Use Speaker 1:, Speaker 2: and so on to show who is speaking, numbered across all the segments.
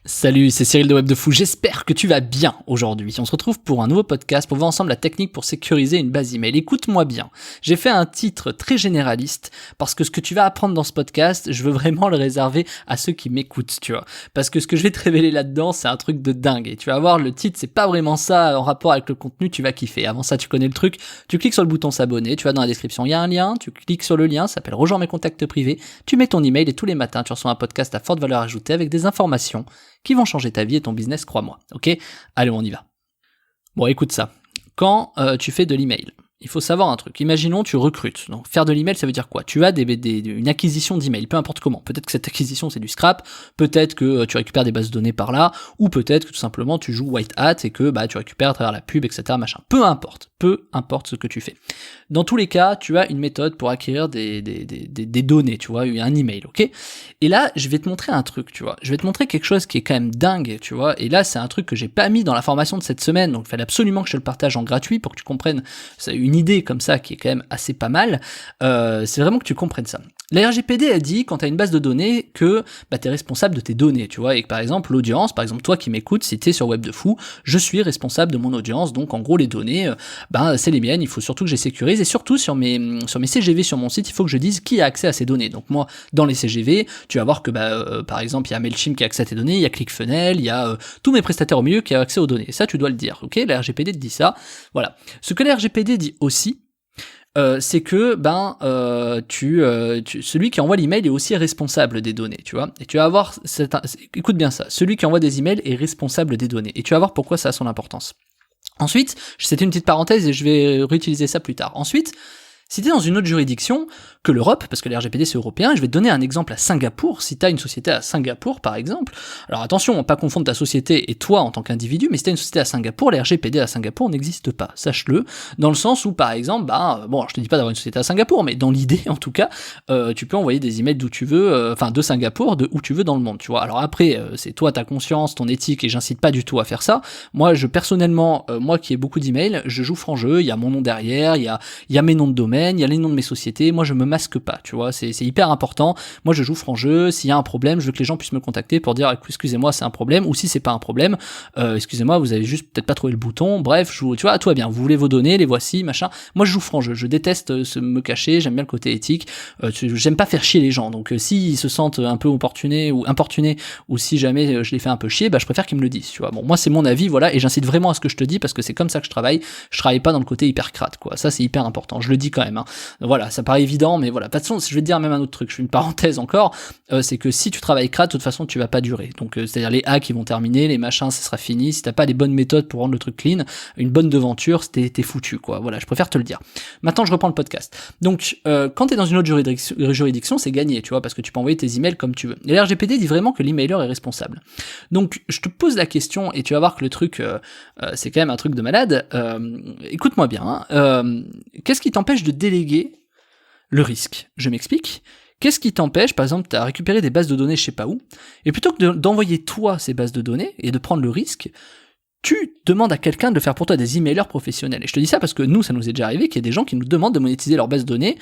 Speaker 1: Salut, c'est Cyril de Web de Fou, j'espère que tu vas bien aujourd'hui. On se retrouve pour un nouveau podcast pour voir ensemble la technique pour sécuriser une base email. Écoute-moi bien, j'ai fait un titre très généraliste parce que ce que tu vas apprendre dans ce podcast, je veux vraiment le réserver à ceux qui m'écoutent, tu vois. Parce que ce que je vais te révéler là-dedans, c'est un truc de dingue. Et tu vas voir, le titre, c'est pas vraiment ça en rapport avec le contenu, tu vas kiffer. Avant ça, tu connais le truc, tu cliques sur le bouton s'abonner, tu vas dans la description, il y a un lien, tu cliques sur le lien, ça s'appelle Rejoins mes contacts privés, tu mets ton email et tous les matins, tu reçois un podcast à forte valeur ajoutée avec des informations qui vont changer ta vie et ton business, crois-moi. Ok ? Allez, on y va. Bon, écoute ça. Quand tu fais de l'email, il faut savoir un truc. Imaginons, tu recrutes. Donc, faire de l'email, ça veut dire quoi ? Tu as une acquisition d'email, peu importe comment. Peut-être que cette acquisition, c'est du scrap. Peut-être que tu récupères des bases de données par là. Ou peut-être que tout simplement, tu joues white hat et que tu récupères à travers la pub, etc. Machin. Peu importe ce que tu fais. Dans tous les cas, tu as une méthode pour acquérir des données, tu vois, un email, ok ? Et là, je vais te montrer un truc, tu vois. Je vais te montrer quelque chose qui est quand même dingue, tu vois. Et là, c'est un truc que j'ai pas mis dans la formation de cette semaine, donc il fallait absolument que je te le partage en gratuit pour que tu comprennes une idée comme ça qui est quand même assez pas mal. C'est vraiment que tu comprennes ça. La RGPD a dit, quand tu as une base de données, que tu es responsable de tes données, tu vois, et que par exemple, l'audience, par exemple, toi qui m'écoutes, si tu es sur Web de Fou, je suis responsable de mon audience, donc en gros, les données, c'est les miennes, il faut surtout que je les sécurise, et surtout sur mes CGV sur mon site, il faut que je dise qui a accès à ces données. Donc moi, dans les CGV, tu vas voir que par exemple, il y a Mailchimp qui a accès à tes données, il y a ClickFunnels, il y a tous mes prestataires au milieu qui ont accès aux données. Et ça, tu dois le dire, ok ? La RGPD te dit ça. Voilà. Ce que la RGPD dit aussi, c'est que celui qui envoie l'email est aussi responsable des données, tu vois. Et tu vas avoir écoute bien ça, celui qui envoie des emails est responsable des données. Et tu vas voir pourquoi ça a son importance. Ensuite, c'était une petite parenthèse et je vais réutiliser ça plus tard. Ensuite, si tu es dans une autre juridiction que l'Europe, parce que les RGPD c'est européen, je vais te donner un exemple à Singapour, si tu as une société à Singapour par exemple, alors attention, pas confondre ta société et toi en tant qu'individu, mais si tu as une société à Singapour, les RGPD à Singapour n'existent pas, sache-le, dans le sens où par exemple, je te dis pas d'avoir une société à Singapour, mais dans l'idée en tout cas, tu peux envoyer des emails d'où tu veux, de Singapour, de où tu veux dans le monde, tu vois. Alors après, c'est toi, ta conscience, ton éthique, et j'incite pas du tout à faire ça. Moi, personnellement, moi qui ai beaucoup d'emails, je joue franc jeu, il y a mon nom derrière, il y a mes noms de domaine, il y a les noms de mes sociétés, moi je me masque pas, tu vois, c'est hyper important. Moi je joue franc jeu, s'il y a un problème, je veux que les gens puissent me contacter pour dire excusez-moi, c'est un problème, ou si c'est pas un problème, excusez-moi, vous avez juste peut-être pas trouvé le bouton, bref, tu vois, tout va bien, vous voulez vos données, les voici, machin. Moi je joue franc jeu, je déteste me cacher, j'aime bien le côté éthique, j'aime pas faire chier les gens, donc s'ils se sentent un peu importunés, ou si jamais je les fais un peu chier, je préfère qu'ils me le disent, tu vois. Bon, moi c'est mon avis, voilà, et j'incite vraiment à ce que je te dis, parce que c'est comme ça que je travaille pas dans le côté hyper crade, quoi, ça c'est hyper important, je le dis quand même, hein. Voilà, ça paraît évident, mais voilà. De toute façon, je vais te dire même un autre truc, je fais une parenthèse encore, c'est que si tu travailles crade, de toute façon, tu vas pas durer. Donc, c'est-à-dire les hacks, ils vont terminer, les machins, ça sera fini. Si t'as pas les bonnes méthodes pour rendre le truc clean, une bonne devanture, t'es foutu, quoi. Voilà, je préfère te le dire. Maintenant, je reprends le podcast. Donc, quand t'es dans une autre juridiction, c'est gagné, tu vois, parce que tu peux envoyer tes emails comme tu veux. Et la RGPD dit vraiment que l'emailer est responsable. Donc, je te pose la question, et tu vas voir que le truc, c'est quand même un truc de malade. Écoute-moi bien, qu'est-ce qui t'empêche de déléguer le risque? Je m'explique. Qu'est-ce qui t'empêche, par exemple, tu as récupéré des bases de données je sais pas où, et plutôt que d'envoyer toi ces bases de données et de prendre le risque, tu demandes à quelqu'un de faire pour toi des emailers professionnels. Et je te dis ça parce que nous, ça nous est déjà arrivé qu'il y a des gens qui nous demandent de monétiser leurs bases de données.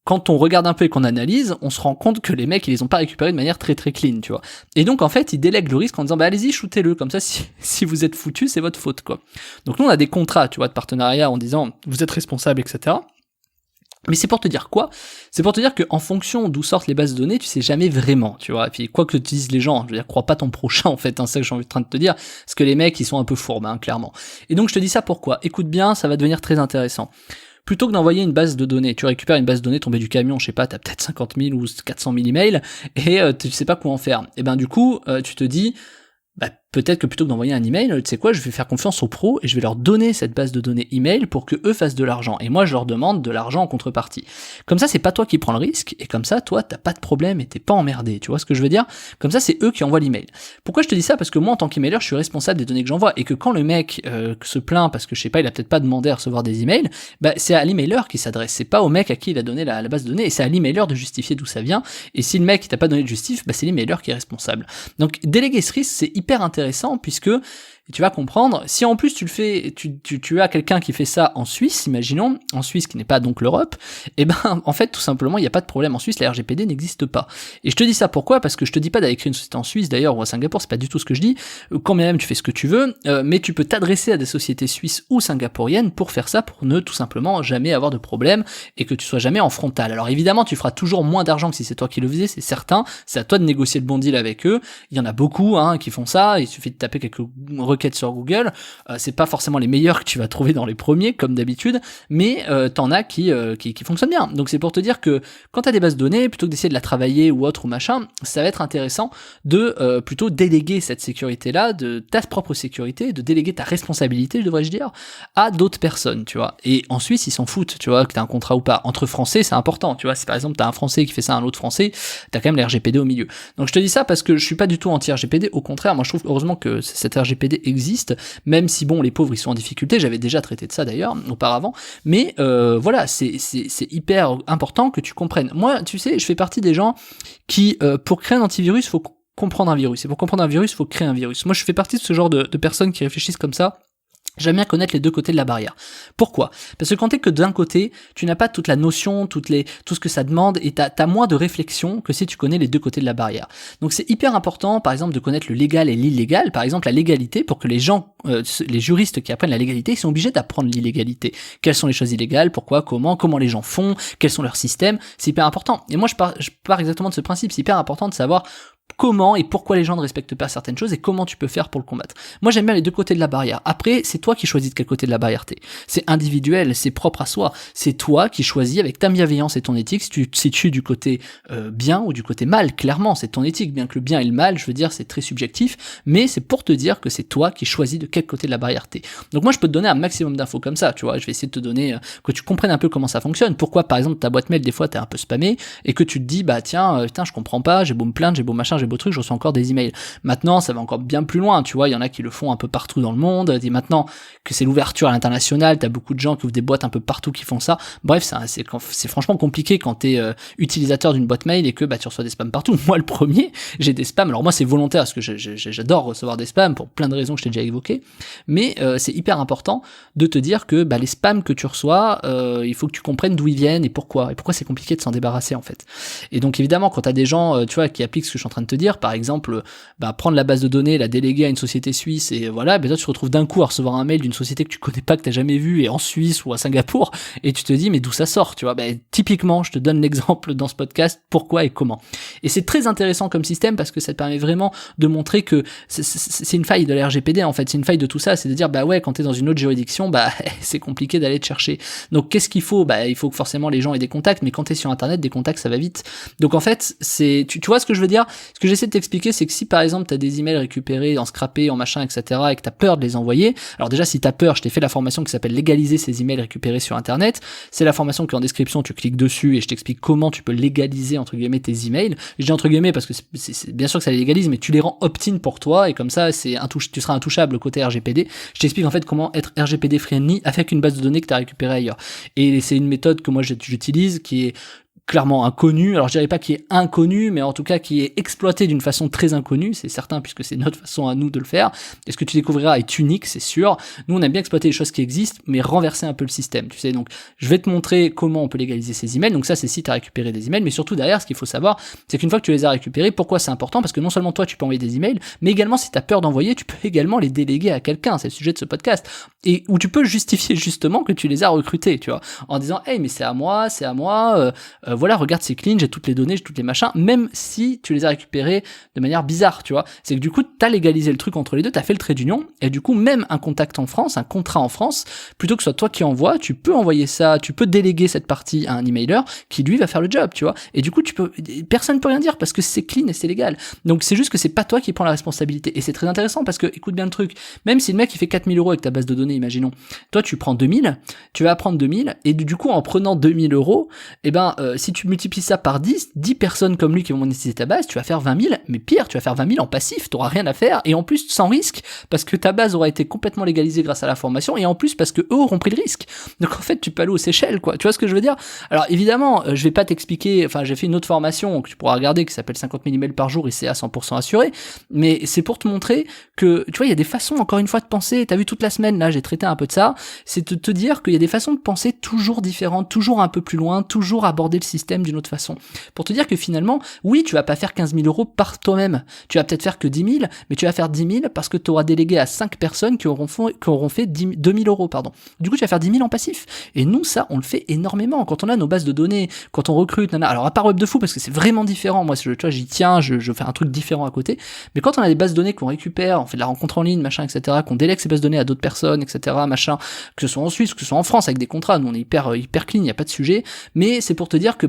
Speaker 1: Quand on regarde un peu et qu'on analyse, on se rend compte que les mecs, ils les ont pas récupérés de manière très très clean, tu vois. Et donc, en fait, ils délèguent le risque en disant, allez-y, shootez-le, comme ça, si vous êtes foutus, c'est votre faute, quoi. Donc nous, on a des contrats, tu vois, de partenariat en disant, vous êtes responsable, etc. Mais c'est pour te dire quoi ? C'est pour te dire qu'en fonction d'où sortent les bases de données, tu sais jamais vraiment, tu vois. Et puis quoi que te disent les gens, je veux dire, crois pas ton prochain en fait, c'est ça que j'ai envie de te dire, parce que les mecs ils sont un peu fourbes, clairement. Et donc je te dis ça pourquoi ? Écoute bien, ça va devenir très intéressant. Plutôt que d'envoyer une base de données, tu récupères une base de données tombée du camion, je sais pas, t'as peut-être 50 000 ou 400 000 emails, et tu sais pas quoi en faire. Et du coup, tu te dis, peut-être que plutôt que d'envoyer un email, tu sais quoi, je vais faire confiance aux pros et je vais leur donner cette base de données email pour que eux fassent de l'argent. Et moi, je leur demande de l'argent en contrepartie. Comme ça, c'est pas toi qui prends le risque et comme ça, toi, t'as pas de problème et t'es pas emmerdé. Tu vois ce que je veux dire ? Comme ça, c'est eux qui envoient l'email. Pourquoi je te dis ça ? Parce que moi, en tant qu'emailer, je suis responsable des données que j'envoie et que quand le mec se plaint parce que je sais pas, il a peut-être pas demandé à recevoir des emails, c'est à l'emailer qui s'adresse. C'est pas au mec à qui il a donné la base de données et c'est à l'emailer de justifier d'où ça vient. Et si le mec il t'a pas donné de justif, c'est l'emailer qui est responsable. Donc déléguer ce risque, c'est hyper intéressant puisque tu vas comprendre, si en plus tu le fais, tu as quelqu'un qui fait ça en Suisse, imaginons, en Suisse qui n'est pas donc l'Europe, et ben en fait tout simplement il n'y a pas de problème en Suisse, la RGPD n'existe pas. Et je te dis ça pourquoi? Parce que je te dis pas d'aller créer une société en Suisse d'ailleurs ou à Singapour, c'est pas du tout ce que je dis, quand même tu fais ce que tu veux, mais tu peux t'adresser à des sociétés suisses ou singapouriennes pour faire ça, pour ne tout simplement jamais avoir de problème et que tu sois jamais en frontal. Alors évidemment tu feras toujours moins d'argent que si c'est toi qui le faisais, c'est certain, c'est à toi de négocier le bon deal avec eux, il y en a beaucoup qui font ça, il suffit de taper quelques requêtes sur Google, c'est pas forcément les meilleurs que tu vas trouver dans les premiers comme d'habitude, mais t'en as qui fonctionnent bien. Donc c'est pour te dire que quand t'as des bases de données, plutôt que d'essayer de la travailler ou autre ou machin, ça va être intéressant de plutôt déléguer cette sécurité-là, de ta propre sécurité, de déléguer ta responsabilité, devrais-je dire, à d'autres personnes, tu vois. Et en Suisse, ils s'en foutent, tu vois, que t'as un contrat ou pas. Entre Français, c'est important, tu vois. Si par exemple t'as un Français qui fait ça à un autre Français, t'as quand même les RGPD au milieu. Donc je te dis ça parce que je suis pas du tout anti-RGPD, au contraire, moi je trouve heureusement que cette RGPD existe, même si bon, les pauvres ils sont en difficulté, j'avais déjà traité de ça d'ailleurs, auparavant, mais voilà, c'est hyper important que tu comprennes. Moi, tu sais, je fais partie des gens qui, pour créer un antivirus, faut comprendre un virus, et pour comprendre un virus, faut créer un virus. Moi je fais partie de ce genre de personnes qui réfléchissent comme ça. J'aime bien connaître les deux côtés de la barrière. Pourquoi? Parce que quand t'es que d'un côté, tu n'as pas toute la notion, tout ce que ça demande, et t'as moins de réflexion que si tu connais les deux côtés de la barrière. Donc c'est hyper important, par exemple, de connaître le légal et l'illégal. Par exemple, la légalité, pour que les gens, les juristes qui apprennent la légalité, ils sont obligés d'apprendre l'illégalité. Quelles sont les choses illégales, pourquoi, comment les gens font, quels sont leurs systèmes, c'est hyper important. Et moi, je pars exactement de ce principe, c'est hyper important de savoir comment et pourquoi les gens ne respectent pas certaines choses et comment tu peux faire pour le combattre. Moi j'aime bien les deux côtés de la barrière. Après, c'est toi qui choisis de quel côté de la barrière t'es. C'est individuel, c'est propre à soi. C'est toi qui choisis avec ta bienveillance et ton éthique si tu te situes du côté bien ou du côté mal. Clairement, c'est ton éthique, bien que le bien et le mal, je veux dire, c'est très subjectif, mais c'est pour te dire que c'est toi qui choisis de quel côté de la barrière t'es. Donc moi je peux te donner un maximum d'infos comme ça, tu vois. Je vais essayer de te donner, que tu comprennes un peu comment ça fonctionne. Pourquoi par exemple ta boîte mail des fois t'es un peu spammé et que tu te dis bah tiens, putain je comprends pas, j'ai beau me plaindre, j'ai beau machin, j'ai beau truc, je reçois encore des emails. Maintenant, ça va encore bien plus loin, tu vois, il y en a qui le font un peu partout dans le monde, et maintenant que c'est l'ouverture à l'international, t'as beaucoup de gens qui ouvrent des boîtes un peu partout qui font ça. Bref, c'est franchement compliqué quand t'es utilisateur d'une boîte mail et que bah tu reçois des spams partout. Moi, le premier, j'ai des spams. Alors moi, c'est volontaire parce que j'adore recevoir des spams pour plein de raisons que je t'ai déjà évoquées, mais c'est hyper important de te dire que bah les spams que tu reçois, il faut que tu comprennes d'où ils viennent et pourquoi c'est compliqué de s'en débarrasser en fait. Et donc évidemment, quand t'as des gens, tu vois, qui appliquent ce que je suis en train de te dire, par exemple, bah, prendre la base de données, la déléguer à une société suisse, et voilà, bah, toi tu te retrouves d'un coup à recevoir un mail d'une société que tu connais pas, que t'as jamais vu, et en Suisse ou à Singapour, et tu te dis mais d'où ça sort, tu vois. Bah, typiquement, je te donne l'exemple dans ce podcast, pourquoi et comment. Et c'est très intéressant comme système parce que ça te permet vraiment de montrer que c'est une faille de la RGPD en fait, c'est une faille de tout ça, c'est de dire bah ouais, quand t'es dans une autre juridiction, bah c'est compliqué d'aller te chercher. Donc qu'est-ce qu'il faut? Bah il faut que forcément les gens aient des contacts, mais quand t'es sur internet, des contacts ça va vite. Donc en fait, c'est tu vois ce que je veux dire? Ce que j'essaie de t'expliquer, c'est que si par exemple t'as des emails récupérés, en scrappé, en machin, etc., et que t'as peur de les envoyer, alors déjà si t'as peur, je t'ai fait la formation qui s'appelle légaliser ces emails récupérés sur internet, c'est la formation qui est en description, tu cliques dessus et je t'explique comment tu peux légaliser entre guillemets tes emails. Je dis entre guillemets parce que c'est bien sûr que ça les légalise, mais tu les rends opt-in pour toi et comme ça tu seras intouchable côté RGPD. Je t'explique en fait comment être RGPD friendly avec une base de données que t'as récupérée ailleurs. Et c'est une méthode que moi j'utilise qui est clairement inconnu, alors je dirais pas qui est inconnu, mais en tout cas qui est exploité d'une façon très inconnue, c'est certain puisque c'est notre façon à nous de le faire, et ce que tu découvriras est unique, c'est sûr. Nous on aime bien exploiter les choses qui existent, mais renverser un peu le système, tu sais, donc je vais te montrer comment on peut légaliser ces emails, donc ça c'est si tu as récupéré des emails, mais surtout derrière ce qu'il faut savoir, c'est qu'une fois que tu les as récupérés, pourquoi c'est important? Parce que non seulement toi tu peux envoyer des emails, mais également si tu as peur d'envoyer, tu peux également les déléguer à quelqu'un, c'est le sujet de ce podcast, et où tu peux justifier justement que tu les as recrutés, tu vois, en disant hey mais c'est à moi, voilà, regarde c'est clean, j'ai toutes les données, j'ai toutes les machins, même si tu les as récupérés de manière bizarre, tu vois. C'est que du coup, t'as légalisé le truc entre les deux, t'as fait le trait d'union, et du coup, même un contact en France, un contrat en France, plutôt que ce soit toi qui envoie, tu peux envoyer ça, tu peux déléguer cette partie à un emailer qui lui va faire le job, tu vois. Et du coup, personne peut rien dire parce que c'est clean et c'est légal. Donc c'est juste que c'est pas toi qui prends la responsabilité. Et c'est très intéressant parce que, écoute bien le truc, même si le mec il fait 4 000 € avec ta base de données, imaginons, toi tu prends 2 000, tu vas prendre 2 000, et du coup, en prenant 2 000 €, eh ben, si tu multiplies ça par 10 personnes comme lui qui vont monétiser ta base, tu vas faire 20 000, mais pire, tu vas faire 20 000 en passif, t'auras rien à faire, et en plus sans risque, parce que ta base aura été complètement légalisée grâce à la formation, et en plus parce que eux auront pris le risque. Donc en fait, tu peux aller aux Seychelles, quoi. Tu vois ce que je veux dire? Alors évidemment, je vais pas t'expliquer, enfin j'ai fait une autre formation que tu pourras regarder qui s'appelle 50 000 emails par jour et c'est à 100% assuré, mais c'est pour te montrer que, tu vois, il y a des façons, encore une fois, de penser. T'as vu toute la semaine, là, j'ai traité un peu de ça, c'est de te dire qu'il y a des façons de penser toujours différentes, toujours un peu plus loin, toujours aborder le système d'une autre façon. Pour te dire que finalement, oui, tu vas pas faire 15 000 euros par toi-même, tu vas peut-être faire que 10 000, mais tu vas faire 10 000 parce que tu auras délégué à 5 personnes qui auront fait 2 000 euros, pardon. Du coup, tu vas faire 10 000 en passif. Et nous, ça, on le fait énormément. Quand on a nos bases de données, quand on recrute, alors à part Web de Fou, parce que c'est vraiment différent, moi, tu vois, j'y tiens, je fais un truc différent à côté, mais quand on a des bases de données qu'on récupère, on fait de la rencontre en ligne, machin, etc., qu'on délègue ces bases de données à d'autres personnes, etc., machin, que ce soit en Suisse, que ce soit en France, avec des contrats, nous on est hyper clean, y a pas de sujet, mais c'est pour te dire que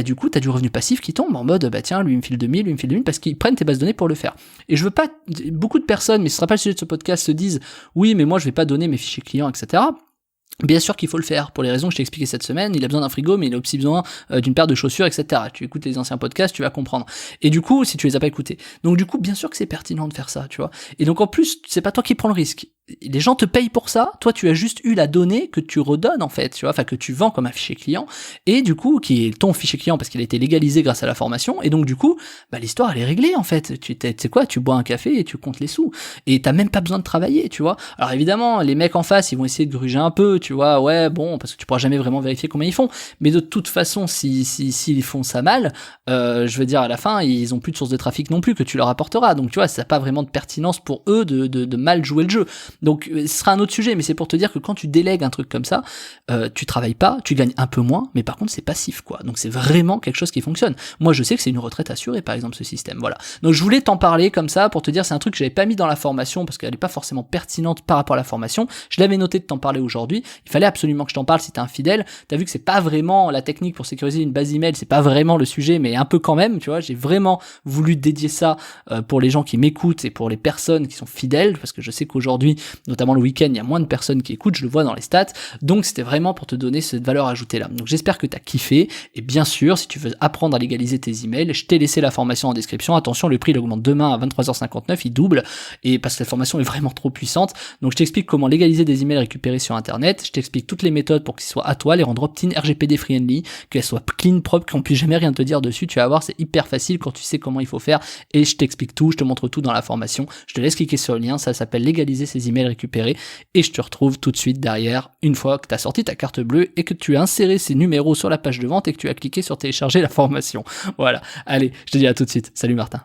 Speaker 1: du coup, t'as du revenu passif qui tombe en mode, tiens, lui il me file 2000, lui il me file 2000, parce qu'ils prennent tes bases de données pour le faire. Et je veux pas, beaucoup de personnes, mais ce sera pas le sujet de ce podcast, se disent, oui, mais moi je vais pas donner mes fichiers clients, etc., bien sûr qu'il faut le faire, pour les raisons que je t'ai expliquées cette semaine, il a besoin d'un frigo, mais il a aussi besoin d'une paire de chaussures, etc. Tu écoutes les anciens podcasts, tu vas comprendre. Et du coup, si tu les as pas écoutés. Donc du coup, bien sûr que c'est pertinent de faire ça, tu vois. Et donc en plus, c'est pas toi qui prends le risque. Les gens te payent pour ça, toi tu as juste eu la donnée que tu redonnes en fait, tu vois, enfin que tu vends comme un fichier client, et du coup, qui est ton fichier client parce qu'il a été légalisé grâce à la formation, et donc du coup, l'histoire elle est réglée en fait, tu sais quoi, tu bois un café et tu comptes les sous, et t'as même pas besoin de travailler, tu vois. Alors évidemment, les mecs en face, ils vont essayer de gruger un peu, tu vois, ouais, bon, parce que tu pourras jamais vraiment vérifier combien ils font, mais de toute façon, s'ils font ça mal, je veux dire, à la fin, ils ont plus de source de trafic non plus que tu leur apporteras, donc tu vois, ça n'a pas vraiment de pertinence pour eux de mal jouer le jeu. Donc ce sera un autre sujet, mais c'est pour te dire que quand tu délègues un truc comme ça, tu travailles pas, tu gagnes un peu moins, mais par contre c'est passif quoi. Donc c'est vraiment quelque chose qui fonctionne. Moi je sais que c'est une retraite assurée par exemple ce système, voilà. Donc je voulais t'en parler comme ça pour te dire c'est un truc que j'avais pas mis dans la formation parce qu'elle est pas forcément pertinente par rapport à la formation. Je l'avais noté de t'en parler aujourd'hui. Il fallait absolument que je t'en parle si t'es infidèle. T'as vu que c'est pas vraiment la technique pour sécuriser une base email, c'est pas vraiment le sujet, mais un peu quand même, tu vois. J'ai vraiment voulu dédier ça pour les gens qui m'écoutent et pour les personnes qui sont fidèles parce que je sais qu'aujourd'hui notamment le week-end, il y a moins de personnes qui écoutent, je le vois dans les stats, donc c'était vraiment pour te donner cette valeur ajoutée là. Donc j'espère que t'as kiffé, et bien sûr, si tu veux apprendre à légaliser tes emails, je t'ai laissé la formation en description, attention, le prix il augmente demain à 23h59, il double, et parce que la formation est vraiment trop puissante, donc je t'explique comment légaliser des emails récupérés sur internet, je t'explique toutes les méthodes pour qu'ils soient à toi, les rendre opt-in RGPD friendly, qu'elles soient clean, propres, qu'on puisse jamais rien te dire dessus, tu vas voir, c'est hyper facile quand tu sais comment il faut faire, et je t'explique tout, je te montre tout dans la formation, je te laisse cliquer sur le lien, ça s'appelle légaliser ses emails récupérés, et je te retrouve tout de suite derrière une fois que tu as sorti ta carte bleue et que tu as inséré ces numéros sur la page de vente et que tu as cliqué sur télécharger la formation. Voilà, allez, je te dis à tout de suite. Salut Martin.